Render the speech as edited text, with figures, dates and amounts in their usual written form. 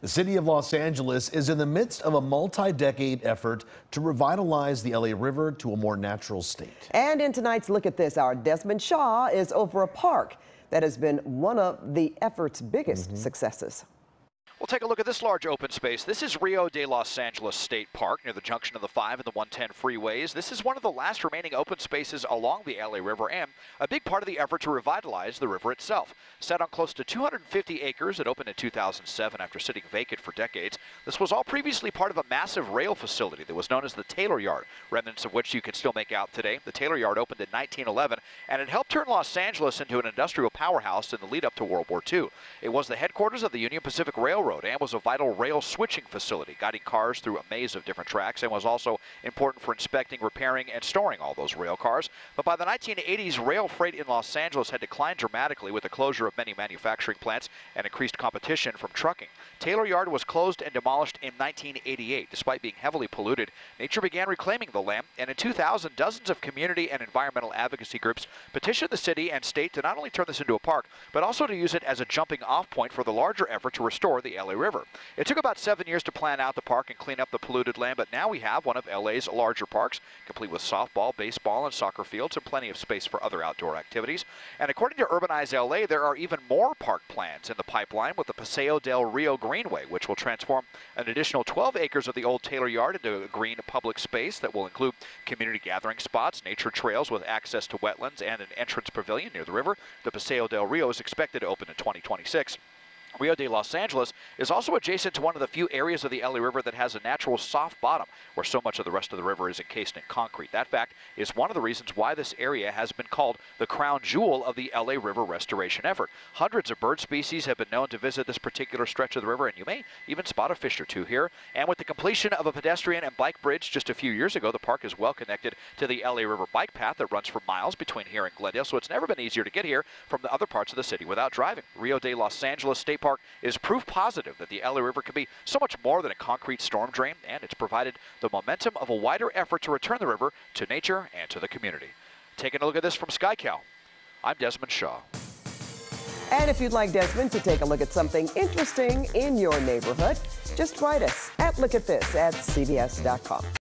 The city of Los Angeles is in the midst of a multi-decade effort to revitalize the LA River to a more natural state. And in tonight's Look at This, our Desmond Shaw is over a park that has been one of the effort's biggest successes. We'll take a look at this large open space. This is Rio de Los Angeles State Park near the junction of the 5 and the 110 freeways. This is one of the last remaining open spaces along the LA River and a big part of the effort to revitalize the river itself. Set on close to 250 acres, it opened in 2007 after sitting vacant for decades. This was all previously part of a massive rail facility that was known as the Taylor Yard, remnants of which you can still make out today. The Taylor Yard opened in 1911 and it helped turn Los Angeles into an industrial powerhouse in the lead up to World War II. It was the headquarters of the Union Pacific Railroad and was a vital rail switching facility, guiding cars through a maze of different tracks, and was also important for inspecting, repairing, and storing all those rail cars. But by the 1980s, rail freight in Los Angeles had declined dramatically with the closure of many manufacturing plants and increased competition from trucking. Taylor Yard was closed and demolished in 1988. Despite being heavily polluted, nature began reclaiming the land, and in 2000, dozens of community and environmental advocacy groups petitioned the city and state to not only turn this into a park, but also to use it as a jumping-off point for the larger effort to restore the LA River. It took about 7 years to plan out the park and clean up the polluted land, but now we have one of LA's larger parks, complete with softball, baseball, and soccer fields, and plenty of space for other outdoor activities. And according to Urbanize LA, there are even more park plans in the pipeline with the Paseo del Rio Greenway, which will transform an additional 12 acres of the old Taylor Yard into a green public space that will include community gathering spots, nature trails with access to wetlands, and an entrance pavilion near the river. The Paseo del Rio is expected to open in 2026. Rio de Los Angeles is also adjacent to one of the few areas of the LA River that has a natural soft bottom, where so much of the rest of the river is encased in concrete. That fact is one of the reasons why this area has been called the crown jewel of the LA River restoration effort. Hundreds of bird species have been known to visit this particular stretch of the river, and you may even spot a fish or two here. And with the completion of a pedestrian and bike bridge just a few years ago, the park is well connected to the LA River bike path that runs for miles between here and Glendale, so it's never been easier to get here from the other parts of the city without driving. Rio de Los Angeles State Park is proof positive that the LA River can be so much more than a concrete storm drain, and it's provided the momentum of a wider effort to return the river to nature and to the community. Taking a look at this from SkyCal, I'm Desmond Shaw. And if you'd like Desmond to take a look at something interesting in your neighborhood, just write us at lookatthis@cbs.com.